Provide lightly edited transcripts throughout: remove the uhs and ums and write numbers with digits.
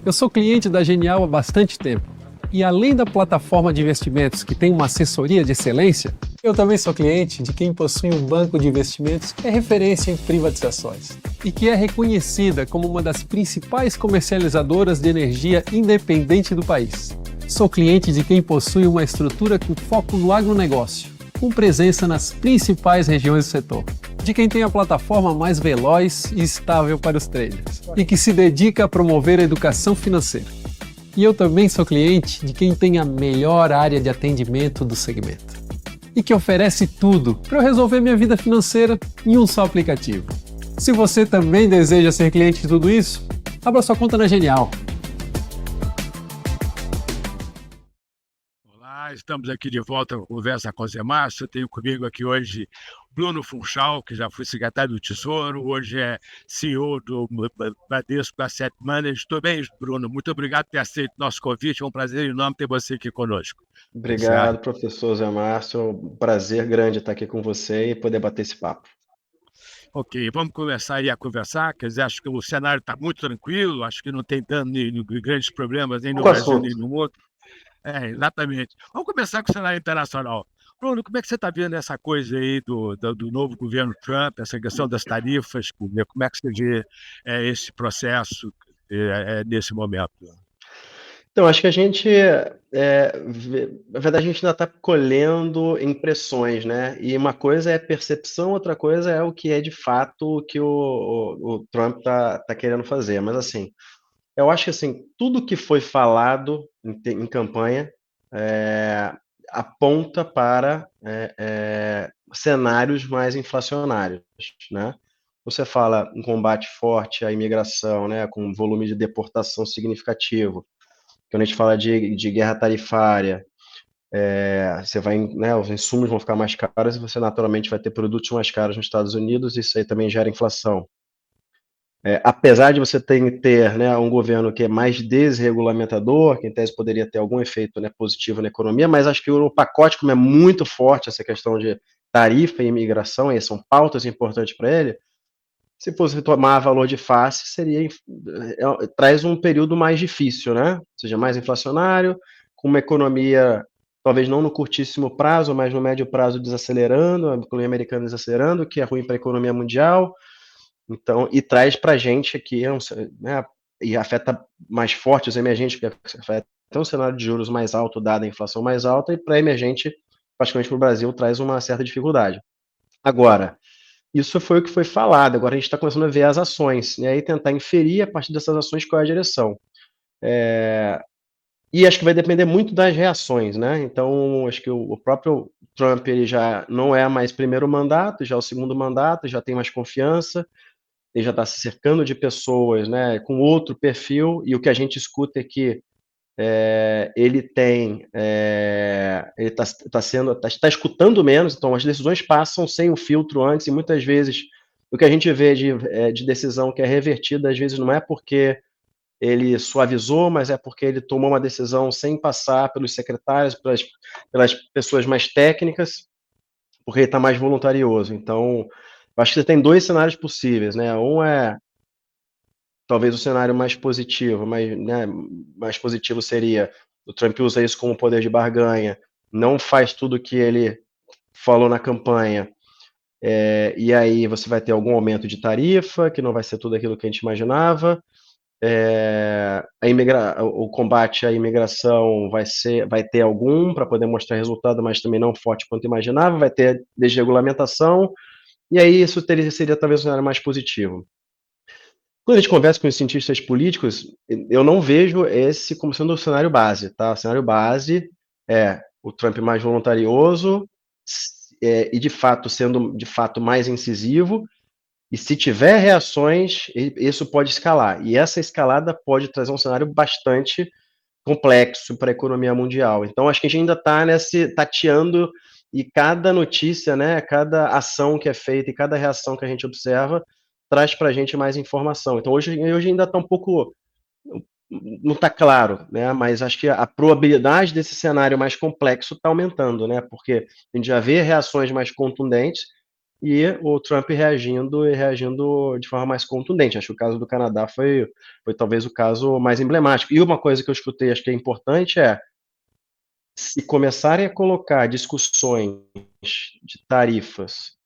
Eu sou cliente da Genial há bastante tempo. E além da plataforma de investimentos que tem uma assessoria de excelência, eu também sou cliente de quem possui um banco de investimentos que é referência em privatizações e que é reconhecida como uma das principais comercializadoras de energia independente do país. Sou cliente de quem possui uma estrutura com foco no agronegócio, com presença nas principais regiões do setor. De quem tem a plataforma mais veloz e estável para os traders e que se dedica a promover a educação financeira. E eu também sou cliente de quem tem a melhor área de atendimento do segmento e que oferece tudo para eu resolver minha vida financeira em um só aplicativo. Se você também deseja ser cliente de tudo isso, abra sua conta na Genial. Olá, estamos aqui de volta com Conversa com o Zé Márcio. Eu tenho comigo aqui hoje Bruno Funchal, que já foi secretário do Tesouro, hoje é CEO do Bradesco Asset Management. Tudo bem, Bruno? Muito obrigado por ter aceito o nosso convite. É um prazer enorme ter você aqui conosco. Obrigado, professor Zé Márcio. Um prazer grande estar aqui com você e poder bater esse papo. Ok, vamos começar aí a conversar. Quer dizer, acho que o cenário está muito tranquilo, acho que não tem grandes problemas nem no Brasil nem no mundo. Exatamente. Vamos começar com o cenário internacional. Bruno, como é que você está vendo essa coisa aí do novo governo Trump, essa questão das tarifas? Como é que você vê esse processo nesse momento? Então, acho que a gente, na verdade, a gente ainda está colhendo impressões, né? E uma coisa é percepção, outra coisa é o que é de fato o que o Trump está querendo fazer. Mas, assim, eu acho que assim, tudo que foi falado em campanha aponta para cenários mais inflacionários, né? Você fala em combate forte à imigração, né, com um volume de deportação significativo. Quando a gente fala de guerra tarifária, você vai, né, os insumos vão ficar mais caros e você naturalmente vai ter produtos mais caros nos Estados Unidos, isso aí também gera inflação. Apesar de você ter, né, um governo que é mais desregulamentador, que em tese poderia ter algum efeito, né, positivo na economia, mas acho que o pacote, como é muito forte essa questão de tarifa e imigração, e são pautas importantes para ele, se fosse tomar valor de face, traz um período mais difícil, né? Ou seja, mais inflacionário, com uma economia, talvez não no curtíssimo prazo, mas no médio prazo desacelerando, a economia americana desacelerando, que é ruim para a economia mundial. Então, e traz para a gente aqui, né, e afeta mais forte os emergentes, porque afeta um cenário de juros mais alto, dada a inflação mais alta, e para emergente, praticamente para o Brasil, traz uma certa dificuldade. Agora, isso foi o que foi falado, agora a gente está começando a ver as ações, e aí tentar inferir a partir dessas ações qual é a direção. E acho que vai depender muito das reações, né? Então, acho que o próprio Trump ele já não é mais primeiro mandato, já é o segundo mandato, já tem mais confiança, ele já está se cercando de pessoas, né, com outro perfil, e o que a gente escuta é que ele está escutando menos, então as decisões passam sem o filtro antes, e muitas vezes o que a gente vê de decisão que é revertida, às vezes não é porque ele suavizou, mas é porque ele tomou uma decisão sem passar pelos secretários, pelas pessoas mais técnicas, porque ele está mais voluntarioso. Então, eu acho que você tem dois cenários possíveis, né? Um é talvez o cenário mais positivo, né, mais positivo seria o Trump usa isso como poder de barganha, não faz tudo o que ele falou na campanha, e aí você vai ter algum aumento de tarifa, que não vai ser tudo aquilo que a gente imaginava, o combate à imigração vai ter algum para poder mostrar resultado, mas também não forte quanto imaginava, vai ter desregulamentação, e aí isso seria talvez um cenário mais positivo. Quando a gente conversa com os cientistas políticos, eu não vejo esse como sendo o cenário base, tá? O cenário base é o Trump mais voluntarioso e de fato sendo de fato mais incisivo, e se tiver reações, isso pode escalar. E essa escalada pode trazer um cenário bastante complexo para a economia mundial. Então, acho que a gente ainda está tateando, e cada notícia, né, cada ação que é feita e cada reação que a gente observa traz para a gente mais informação. Então, hoje ainda está um pouco, não está claro, né, mas acho que a probabilidade desse cenário mais complexo está aumentando, né, porque a gente já vê reações mais contundentes, e o Trump reagindo e reagindo de forma mais contundente. Acho que o caso do Canadá foi talvez o caso mais emblemático. E uma coisa que eu escutei, acho que é importante, se começarem a colocar discussões de tarifas,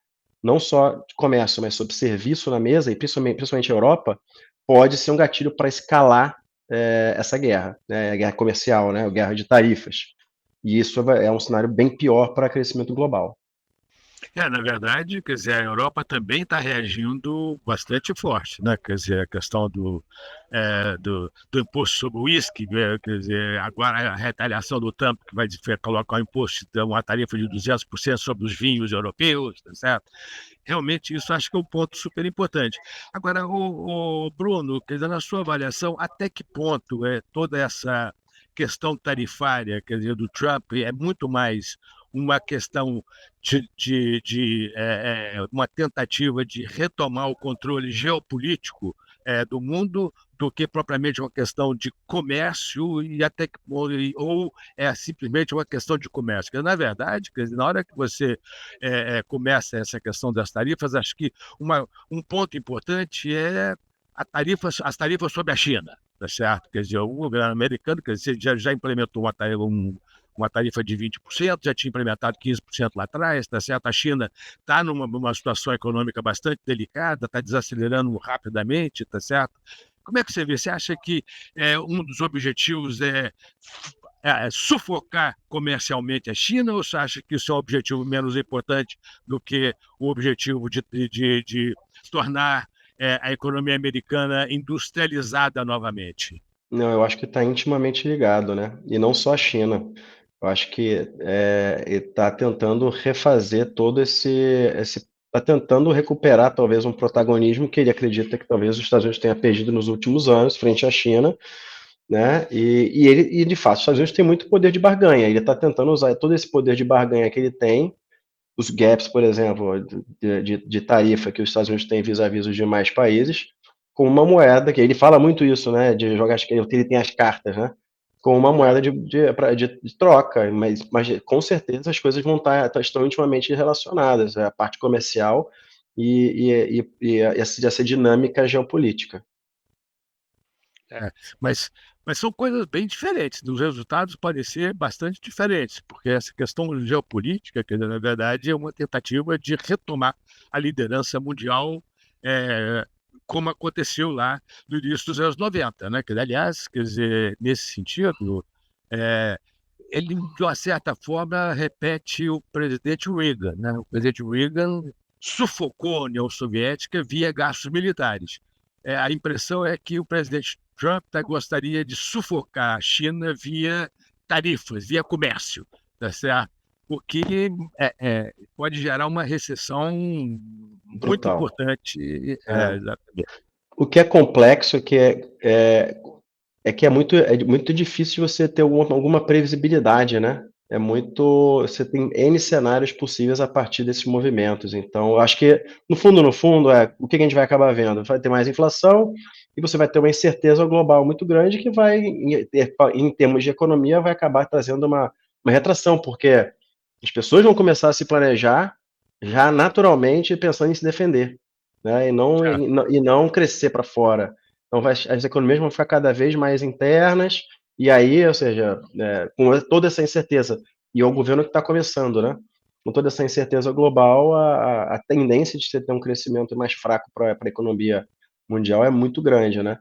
não só de comércio, mas sobre serviço na mesa, e principalmente a Europa, pode ser um gatilho para escalar essa guerra, né, a guerra comercial, né, a guerra de tarifas. E isso é um cenário bem pior para crescimento global. Na verdade, quer dizer, a Europa também está reagindo bastante forte, né? Quer dizer, a questão do imposto sobre o uísque, né? Quer dizer, agora a retaliação do Trump, que vai colocar um imposto, uma tarifa de 200% sobre os vinhos europeus, tá certo? Realmente, isso acho que é um ponto super importante. Agora, o Bruno, quer dizer, na sua avaliação, até que ponto toda essa questão tarifária, quer dizer, do Trump, é muito mais uma questão uma tentativa de retomar o controle geopolítico do mundo do que propriamente uma questão de comércio ou é simplesmente uma questão de comércio. Porque, na verdade, quer dizer, na hora que você começa essa questão das tarifas, acho que um ponto importante é as tarifas sobre a China, tá certo? Quer dizer, o governo americano, quer dizer, já implementou uma tarifa de 20%, já tinha implementado 15% lá atrás, tá certo? A China está numa situação econômica bastante delicada, está desacelerando rapidamente, tá certo? Como é que você vê? Você acha que um dos objetivos é sufocar comercialmente a China, ou você acha que isso é um objetivo menos importante do que o objetivo de tornar a economia americana industrializada novamente? Não, eu acho que está intimamente ligado, né? E não só a China. Eu acho que está tentando refazer todo está tentando recuperar talvez um protagonismo que ele acredita que talvez os Estados Unidos tenha perdido nos últimos anos frente à China, né? E de fato, os Estados Unidos têm muito poder de barganha. Ele está tentando usar todo esse poder de barganha que ele tem, os gaps, por exemplo, de tarifa que os Estados Unidos têm vis-à-vis os demais países, com uma moeda, que ele fala muito isso, né, de jogar, que ele tem as cartas, né, com uma moeda de troca, mas com certeza as coisas estão intimamente relacionadas, a parte comercial e essa dinâmica geopolítica. Mas, mas são coisas bem diferentes. Os resultados podem ser bastante diferentes, porque essa questão geopolítica, que na verdade é uma tentativa de retomar a liderança mundial, como aconteceu lá no início dos anos 90, né? Que, aliás, quer dizer, nesse sentido, ele, de uma certa forma, repete o presidente Reagan, né? O presidente Reagan sufocou a União Soviética via gastos militares. A impressão é que o presidente Trump gostaria de sufocar a China via tarifas, via comércio, tá certo? O que pode gerar uma recessão muito Brutal. importante. Exatamente. O que é complexo é que é muito difícil você ter alguma previsibilidade, né? Você tem N cenários possíveis a partir desses movimentos. Então, eu acho que, no fundo, o que a gente vai acabar vendo? Vai ter mais inflação e você vai ter uma incerteza global muito grande que vai, em termos de economia, vai acabar trazendo uma retração, porque as pessoas vão começar a se planejar já naturalmente pensando em se defender, né? E não crescer para fora. Então, as economias vão ficar cada vez mais internas, e aí, ou seja, com toda essa incerteza, e é o governo que está começando, né? Com toda essa incerteza global, a tendência de você ter um crescimento mais fraco para a economia mundial é muito grande, né?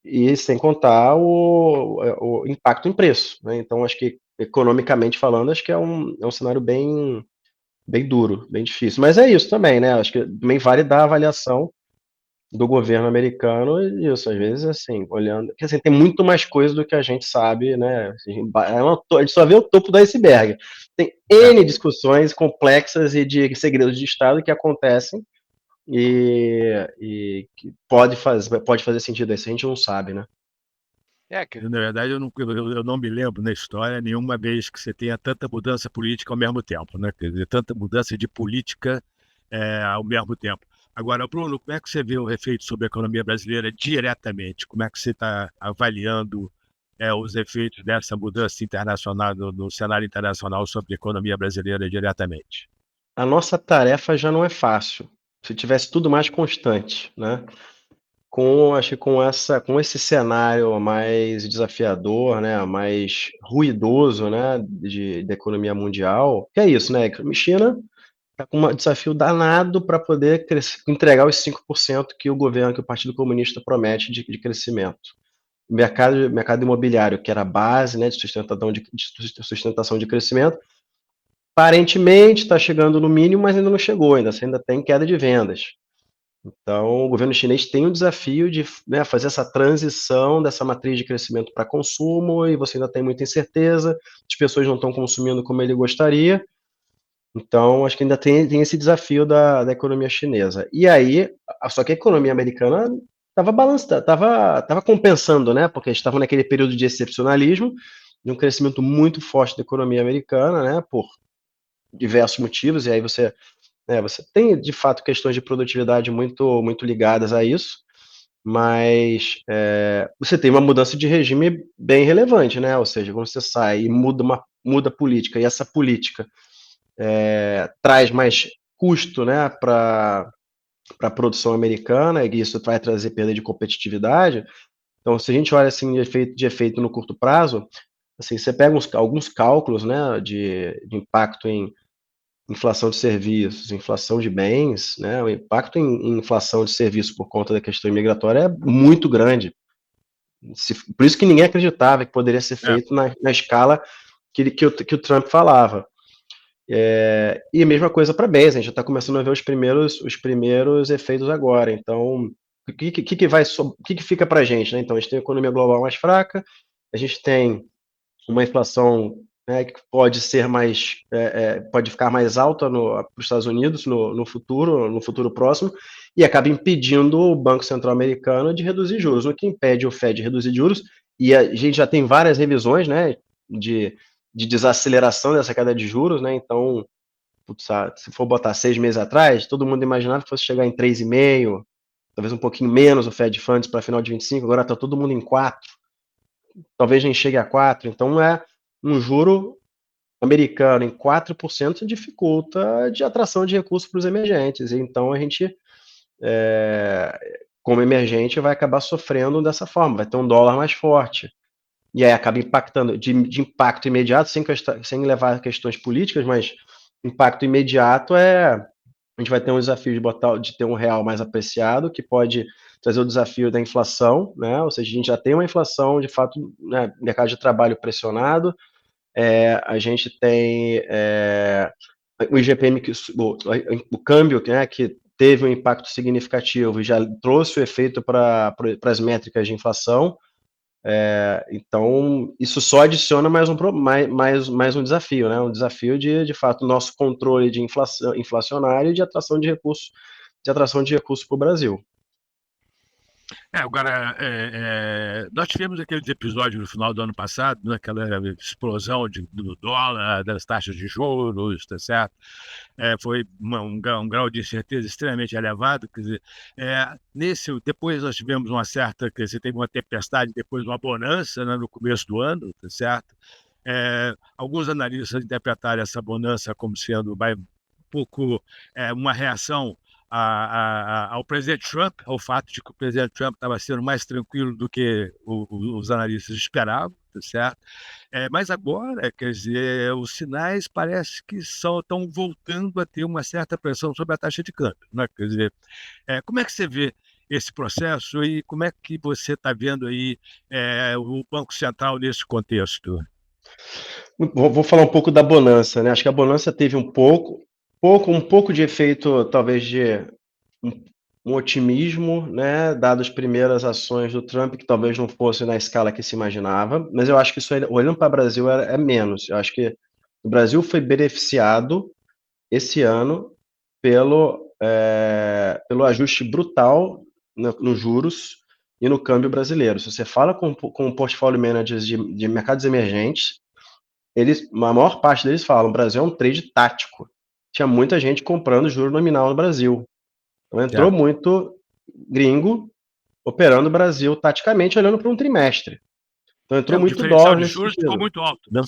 E sem contar o impacto em preço, né? Então, acho que, economicamente falando, acho que é um cenário bem duro, bem difícil. Mas é isso também, né? Acho que também vale dar a avaliação do governo americano e isso, às vezes, assim, olhando, porque assim, tem muito mais coisa do que a gente sabe, né? A gente só vê o topo do iceberg. Tem N discussões complexas e de segredos de Estado que acontecem e que pode fazer sentido aí, se a gente não sabe, né? Que na verdade eu não me lembro na história nenhuma vez que você tenha tanta mudança política ao mesmo tempo, né? Quer dizer, tanta mudança de política ao mesmo tempo. Agora, Bruno, como é que você vê o efeito sobre a economia brasileira diretamente? Como é que você está avaliando os efeitos dessa mudança internacional no cenário internacional sobre a economia brasileira diretamente? a nossa tarefa já não é fácil. Se tivesse tudo mais constante, né? Acho que com esse cenário mais desafiador, né, mais ruidoso, né, da economia mundial, que é isso, né? A China está com um desafio danado para poder entregar os 5% que o governo, que o Partido Comunista promete de crescimento. O mercado imobiliário, que era a base, né, de sustentação de crescimento, aparentemente está chegando no mínimo, mas ainda não chegou, ainda tem queda de vendas. Então, o governo chinês tem o desafio de, né, fazer essa transição dessa matriz de crescimento para consumo, e você ainda tem muita incerteza, as pessoas não estão consumindo como ele gostaria. Então, acho que ainda tem esse desafio da economia chinesa. E aí, só que a economia americana estava balançando, estava compensando, né? Porque estava naquele período de excepcionalismo, de um crescimento muito forte da economia americana, né? Por diversos motivos, e aí você tem, de fato, questões de produtividade muito, muito ligadas a isso, mas você tem uma mudança de regime bem relevante, né? Ou seja, quando você sai e muda a política, e essa política traz mais custo, né, para a produção americana, e isso vai trazer perda de competitividade. Então, se a gente olha assim de efeito no curto prazo, assim, você pega alguns cálculos, né, de impacto em inflação de serviços, inflação de bens, né, o impacto em inflação de serviços por conta da questão imigratória é muito grande. Por isso que ninguém acreditava que poderia ser feito na escala que o Trump falava. E a mesma coisa para bens, a gente já está começando a ver os primeiros efeitos agora. Então, o que fica para a gente, né? Então, a gente tem a economia global mais fraca, a gente tem uma inflação, né, que pode ser pode ficar mais alta para os Estados Unidos no futuro próximo, e acaba impedindo o Banco Central Americano de reduzir juros. O que impede o Fed de reduzir juros, e a gente já tem várias revisões, né, de desaceleração dessa queda de juros, né? Então, putz, se for botar 6 meses atrás, todo mundo imaginava que fosse chegar em 3,5, talvez um pouquinho menos o Fed Funds para final de 25, agora está todo mundo em 4, talvez nem chegue a 4, então um juro americano em 4% dificulta de atração de recursos para os emergentes, então a gente, como emergente, vai acabar sofrendo dessa forma, vai ter um dólar mais forte, e aí acaba impactando, de impacto imediato, sem levar a questões políticas, mas impacto imediato a gente vai ter um desafio de ter um real mais apreciado, que pode trazer o desafio da inflação, né? Ou seja, a gente já tem uma inflação, de fato, né, mercado de trabalho pressionado, a gente tem o IGPM, o câmbio, né, que teve um impacto significativo e já trouxe o efeito para as métricas de inflação. Então, isso só adiciona mais um desafio, né? Um desafio de fato, nosso controle de inflacionário e de atração de recursos para o Brasil. Agora, nós tivemos aqueles episódios no final do ano passado, né, aquela explosão do dólar, das taxas de juros, tá certo? Foi um grau de incerteza extremamente elevado, quer dizer, depois nós tivemos uma certa, quer dizer, teve uma tempestade, depois uma bonança, né, no começo do ano, tá certo? Alguns analistas interpretaram essa bonança como sendo um pouco uma reação ao presidente Trump, ao fato de que o presidente Trump estava sendo mais tranquilo do que os analistas esperavam, tá certo? Mas agora, quer dizer, os sinais parece que estão voltando a ter uma certa pressão sobre a taxa de câmbio, né? Quer dizer, como é que você vê esse processo e como é que você está vendo aí o Banco Central nesse contexto? Vou falar um pouco da bonança, né? Acho que a bonança teve um pouco de efeito, talvez, de um otimismo, né? Dadas as primeiras ações do Trump, que talvez não fosse na escala que se imaginava, mas eu acho que isso, olhando para o Brasil, é menos. Eu acho que o Brasil foi beneficiado esse ano pelo ajuste brutal nos juros e no câmbio brasileiro. Se você fala com portfólio managers de mercados emergentes, a maior parte deles falam: o Brasil é um trade tático. Tinha muita gente comprando juro nominal no Brasil. Então entrou muito gringo operando o Brasil taticamente, olhando para um trimestre. Então entrou muito dólar nesse nesse juros sentido. ficou muito alto, né?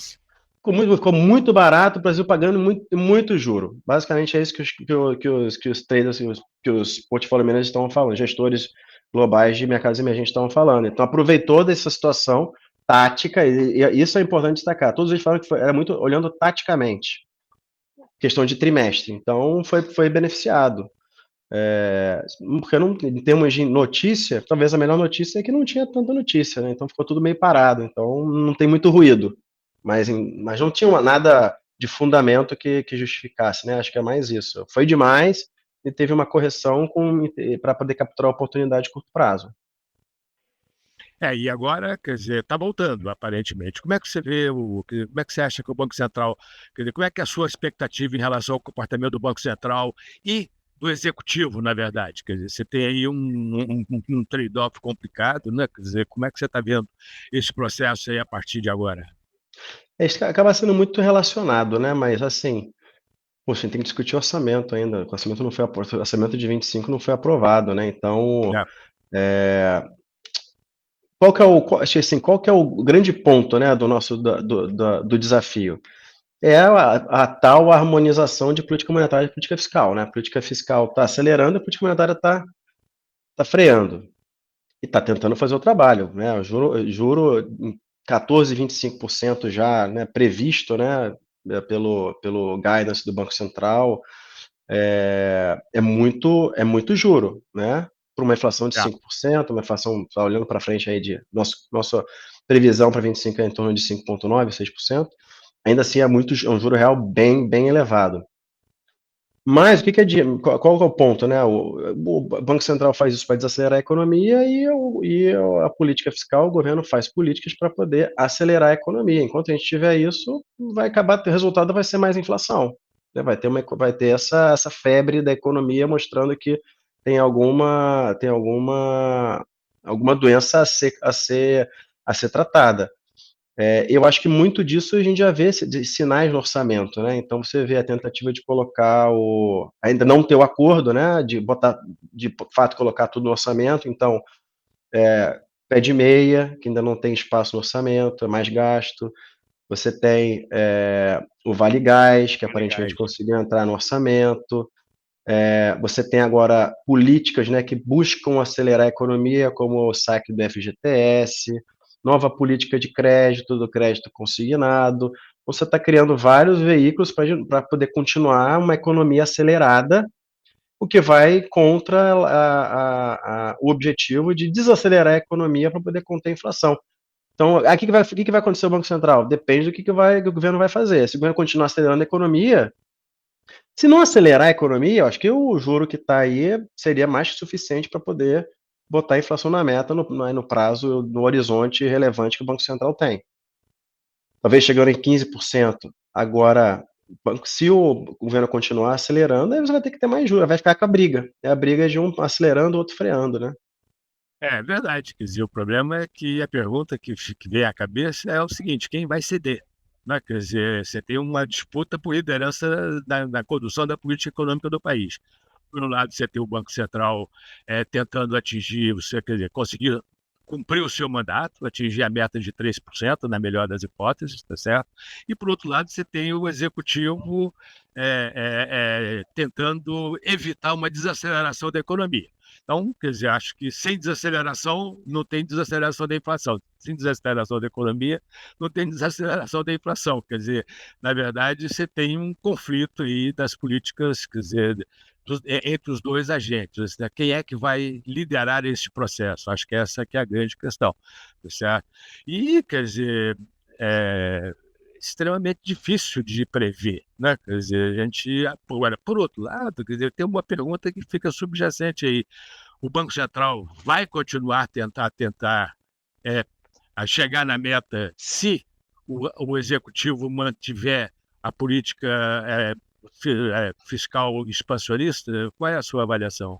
ficou muito barato, o Brasil pagando muito juro. Basicamente é isso que os traders, que os portfólio managers estão falando, gestores globais de mercados emergentes estão falando. Então aproveitou dessa situação tática, e isso é importante destacar. Todos eles falam que era muito olhando taticamente, questão de trimestre. Então foi beneficiado. Porque em termos de notícia, talvez a melhor notícia é que não tinha tanta notícia, né? Então ficou tudo meio parado, então não tem muito ruído. Mas não tinha nada de fundamento que justificasse, né? Acho que é mais isso. Foi demais e teve uma correção para poder capturar a oportunidade de curto prazo. E agora, quer dizer, está voltando, aparentemente. Como é que você vê, como é que você acha que o Banco Central, quer dizer, como é que é a sua expectativa em relação ao comportamento do Banco Central e do Executivo, na verdade? Quer dizer, você tem aí um trade-off complicado, né? Quer dizer, como é que você está vendo esse processo aí a partir de agora? Isso acaba sendo muito relacionado, né? Mas assim, poxa, a gente tem que discutir orçamento ainda. O orçamento não foi o orçamento de 25 não foi aprovado, né? Então, qual que é o grande ponto, né, do desafio? É a tal harmonização de política monetária e política fiscal, né? A política fiscal está acelerando, a política monetária está freando. E está tentando fazer o trabalho, né? O juro em 14, 25% já, né, previsto, né, pelo guidance do Banco Central, é muito juro, né? Para uma inflação de 5%, uma inflação, tá olhando para frente aí nossa previsão para 25 é em torno de 5,9%, 6%, ainda assim é um juro real bem elevado. Mas qual é o ponto, né? O Banco Central faz isso para desacelerar a economia e a política fiscal, o governo faz políticas para poder acelerar a economia. Enquanto a gente tiver isso, vai acabar, o resultado vai ser mais inflação, né? Vai ter essa febre da economia mostrando que tem alguma doença a ser tratada. Eu acho que muito disso a gente já vê de sinais no orçamento, né? Então você vê a tentativa de colocar ainda não ter o acordo, né? De fato colocar tudo no orçamento. Então, pé de meia, que ainda não tem espaço no orçamento, é mais gasto. Você tem o Vale Gás, que aparentemente conseguiu entrar no orçamento. Você tem agora políticas, né, que buscam acelerar a economia, como o saque do FGTS, nova política de crédito, do crédito consignado. Você está criando vários veículos para poder continuar uma economia acelerada, o que vai contra o objetivo de desacelerar a economia para poder conter a inflação. Então, o que vai acontecer no Banco Central? Depende do que o governo vai fazer. Se o governo continuar acelerando a economia, se não acelerar a economia, eu acho que o juro que está aí seria mais que suficiente para poder botar a inflação na meta no prazo, no horizonte relevante que o Banco Central tem. Talvez chegando em 15%. Agora, se o governo continuar acelerando, aí você vai ter que ter mais juros, vai ficar com a briga. É a briga de um acelerando, o outro freando, né? É verdade, quer dizer, o problema é que a pergunta que vem à cabeça é o seguinte: quem vai ceder? Né? Quer dizer, você tem uma disputa por liderança na condução da política econômica do país. Por um lado, você tem o Banco Central tentando atingir, quer dizer, conseguir cumprir o seu mandato, atingir a meta de 3%, na melhor das hipóteses, tá certo? E, por outro lado, você tem o Executivo tentando evitar uma desaceleração da economia. Então, quer dizer, acho que sem desaceleração não tem desaceleração da inflação. Sem desaceleração da economia não tem desaceleração da inflação. Quer dizer, na verdade, você tem um conflito aí das políticas, quer dizer, entre os dois agentes, né? Quem é que vai liderar esse processo? Acho que essa que é a grande questão, tá certo? E, quer dizer, extremamente difícil de prever, né? Quer dizer, a gente, agora, por outro lado, quer dizer, tem uma pergunta que fica subjacente aí: o Banco Central vai continuar a tentar a chegar na meta se o Executivo mantiver a política fiscal expansionista? Qual é a sua avaliação?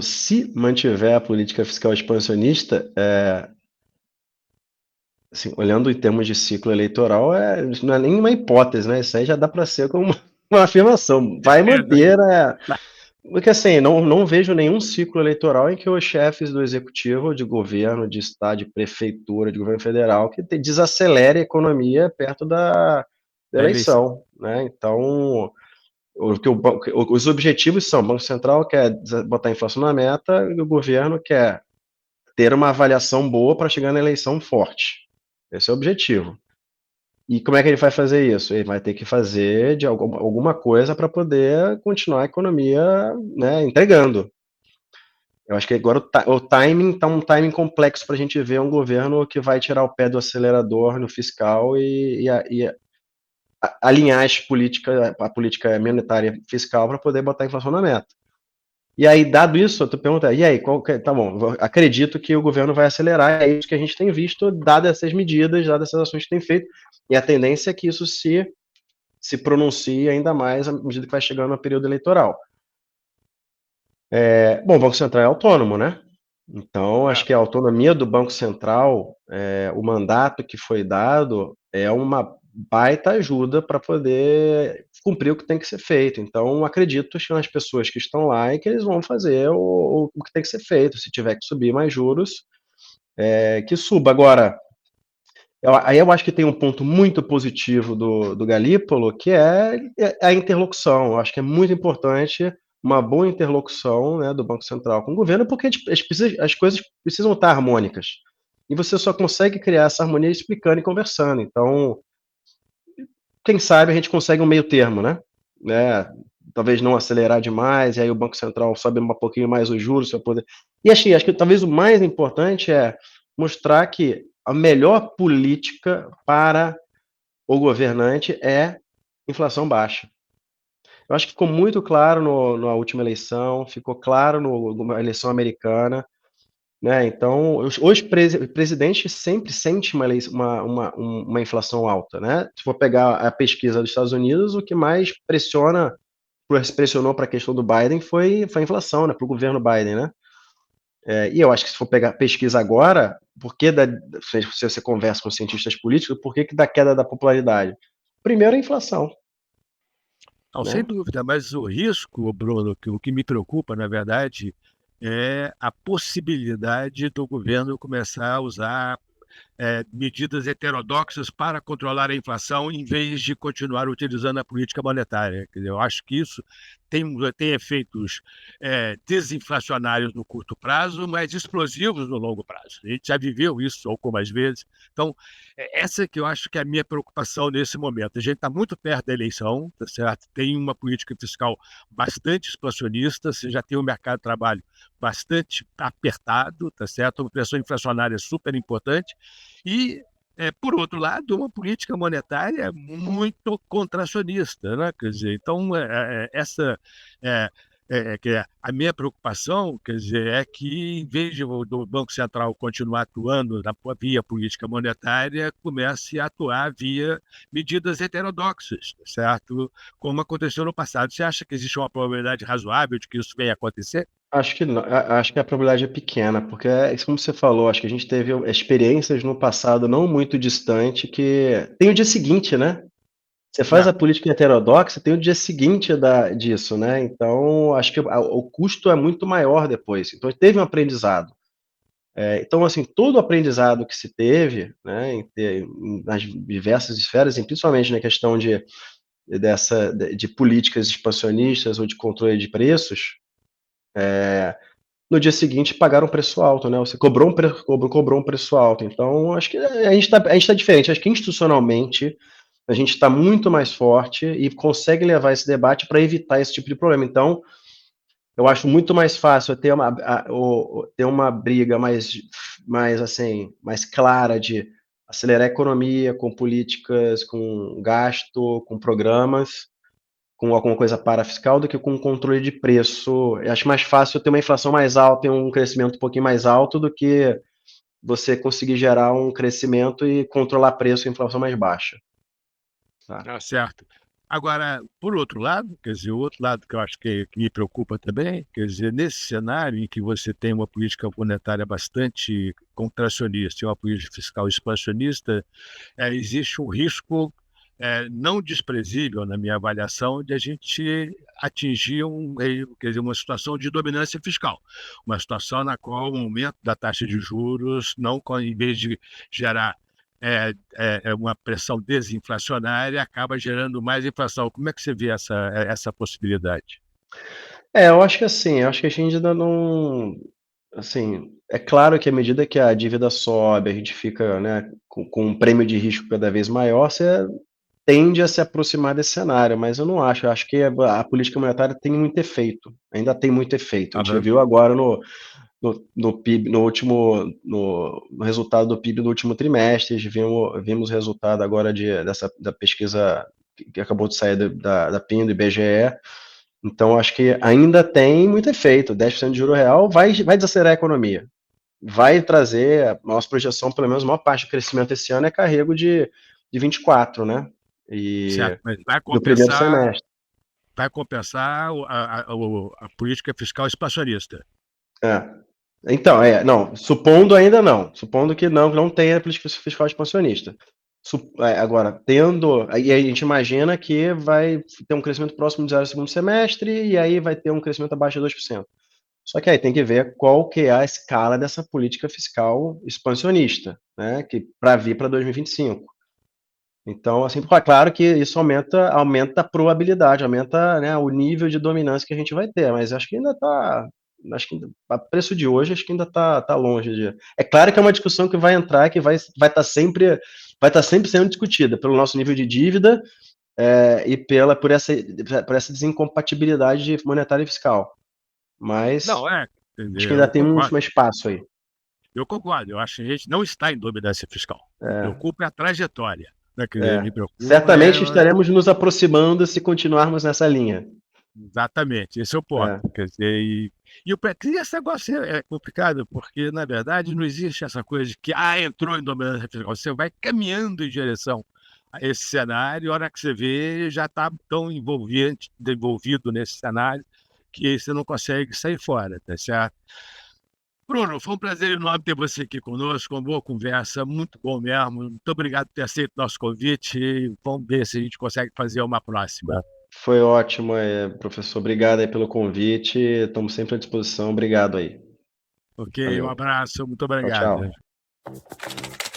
Se mantiver a política fiscal expansionista, assim, olhando em termos de ciclo eleitoral, não é nem uma hipótese, né? Isso aí já dá para ser como uma afirmação. Vai manter Porque assim, não vejo nenhum ciclo eleitoral em que os chefes do executivo, de governo, de estado, de prefeitura, de governo federal, que desacelere a economia perto da da eleição. eleição, né? Então, os objetivos são: o Banco Central quer botar a inflação na meta e o governo quer ter uma avaliação boa para chegar na eleição forte. Esse é o objetivo. E como é que ele vai fazer isso? Ele vai ter que fazer de alguma coisa para poder continuar a economia, né, entregando. Eu acho que agora o timing está um timing complexo para a gente ver um governo que vai tirar o pé do acelerador no fiscal e alinhar a política monetária fiscal para poder botar a inflação na meta. E aí, dado isso, tu pergunta, e aí, tá bom, acredito que o governo vai acelerar, é isso que a gente tem visto, dadas essas medidas, dadas essas ações que tem feito, e a tendência é que isso se pronuncie ainda mais à medida que vai chegando no período eleitoral. Bom, o Banco Central é autônomo, né? Então, acho que a autonomia do Banco Central, o mandato que foi dado, é uma baita ajuda para poder cumprir o que tem que ser feito. Então, acredito nas pessoas que estão lá e que eles vão fazer o que tem que ser feito. Se tiver que subir mais juros, que suba. Agora, aí eu acho que tem um ponto muito positivo do Galípolo, que é a interlocução. Eu acho que é muito importante uma boa interlocução, né, do Banco Central com o governo, porque as coisas precisam estar harmônicas. E você só consegue criar essa harmonia explicando e conversando. Então, quem sabe a gente consegue um meio termo, né? Talvez não acelerar demais, e aí o Banco Central sobe um pouquinho mais os juros para poder. E acho que talvez o mais importante é mostrar que a melhor política para o governante é inflação baixa. Eu acho que ficou muito claro na última eleição, ficou claro na eleição americana, né? Então, os presidentes sempre sentem uma inflação alta, né? Se for pegar a pesquisa dos Estados Unidos, o que mais pressionou para a questão do Biden foi a inflação, né? Para o governo Biden, né? E eu acho que se for pegar pesquisa agora, se você conversa com cientistas políticos, por que da queda da popularidade? Primeiro, a inflação, Não, sem né? dúvida, mas o risco, Bruno, o que me preocupa, na verdade, é a possibilidade do governo começar a usar medidas heterodoxas para controlar a inflação, em vez de continuar utilizando a política monetária. Quer dizer, eu acho que isso tem efeitos desinflacionários no curto prazo, mas explosivos no longo prazo. A gente já viveu isso algumas vezes. Então, essa que eu acho que é a minha preocupação nesse momento. A gente está muito perto da eleição, tá certo? Tem uma política fiscal bastante expansionista, você já tem um mercado de trabalho bastante apertado, tá certo? Uma pressão inflacionária super importante. E, por outro lado, uma política monetária muito contracionista, né? Quer dizer, então, que a minha preocupação, quer dizer, é que, em vez do Banco Central continuar atuando via política monetária, comece a atuar via medidas heterodoxas, certo? Como aconteceu no passado. Você acha que existe uma probabilidade razoável de que isso venha a acontecer? Acho que não, acho que a probabilidade é pequena, porque como você falou, acho que a gente teve experiências no passado não muito distante que tem o dia seguinte, né? Você faz É. a política heterodoxa, tem o dia seguinte disso, né? Então, acho que o custo é muito maior depois. Então, teve um aprendizado. Então, assim, todo o aprendizado que se teve, né, nas diversas esferas, e principalmente na questão de políticas expansionistas ou de controle de preços, no dia seguinte pagaram um preço alto, né? Você cobrou um preço alto. Então, acho que a gente tá diferente. Acho que institucionalmente a gente está muito mais forte e consegue levar esse debate para evitar esse tipo de problema. Então, eu acho muito mais fácil ter uma briga assim, mais clara de acelerar a economia com políticas, com gasto, com programas, com alguma coisa parafiscal do que com controle de preço. Eu acho mais fácil ter uma inflação mais alta e um crescimento um pouquinho mais alto do que você conseguir gerar um crescimento e controlar preço e inflação mais baixa. Tá? Ah, certo. Agora, por outro lado, quer dizer, o outro lado que eu acho que me preocupa também, quer dizer, nesse cenário em que você tem uma política monetária bastante contracionista e uma política fiscal expansionista, existe um risco não desprezível, na minha avaliação, de a gente atingir quer dizer, uma situação de dominância fiscal, uma situação na qual o aumento da taxa de juros, não, em vez de gerar uma pressão desinflacionária, acaba gerando mais inflação. Como é que você vê essa possibilidade? Eu acho que assim, eu acho que a gente ainda não. Assim, é claro que à medida que a dívida sobe, a gente fica, né, com um prêmio de risco cada vez maior, você tende a se aproximar desse cenário, mas eu não acho. Eu acho que a política monetária tem muito efeito, ainda tem muito efeito. A gente viu agora no PIB, no resultado do PIB do último trimestre, vimos o resultado agora da pesquisa que acabou de sair da PIN, do IBGE. Então, acho que ainda tem muito efeito. 10% de juro real vai desacelerar a economia. Vai trazer, a nossa projeção, pelo menos a maior parte do crescimento esse ano é carrego de 24, né? Certo, mas Do primeiro semestre. vai compensar a política fiscal expansionista. Então, não, supondo ainda não. Supondo que não tenha política fiscal expansionista. Agora, aí a gente imagina que vai ter um crescimento próximo de 0 no segundo semestre, e aí vai ter um crescimento abaixo de 2%. Só que aí tem que ver qual que é a escala dessa política fiscal expansionista, né, que para vir para 2025. Então, assim, claro que isso aumenta a probabilidade, aumenta, né, o nível de dominância que a gente vai ter, mas acho que ainda está, acho que a preço de hoje, acho que ainda está longe de. É claro que é uma discussão que vai entrar, que vai estar sempre sendo discutida pelo nosso nível de dívida e por essa desincompatibilidade monetária e fiscal. Mas Não, acho que ainda tem um espaço aí. Eu concordo, eu acho que a gente não está em dominância fiscal. Me preocupa a trajetória. Né? Me preocupa, certamente estaremos nos aproximando se continuarmos nessa linha. Exatamente, esse é o ponto. Quer dizer, e esse negócio é complicado, porque, na verdade, não existe essa coisa de que entrou em dominância fiscal. Você vai caminhando em direção a esse cenário, e a hora que você vê, já está tão envolvido nesse cenário que você não consegue sair fora, tá certo? Bruno, foi um prazer enorme ter você aqui conosco, uma boa conversa, muito bom mesmo. Muito obrigado por ter aceito o nosso convite e vamos ver se a gente consegue fazer uma próxima. Foi ótimo, professor. Obrigado aí pelo convite. Estamos sempre à disposição. Obrigado aí. Ok, Valeu. um abraço, muito Tchau, obrigado. tchau.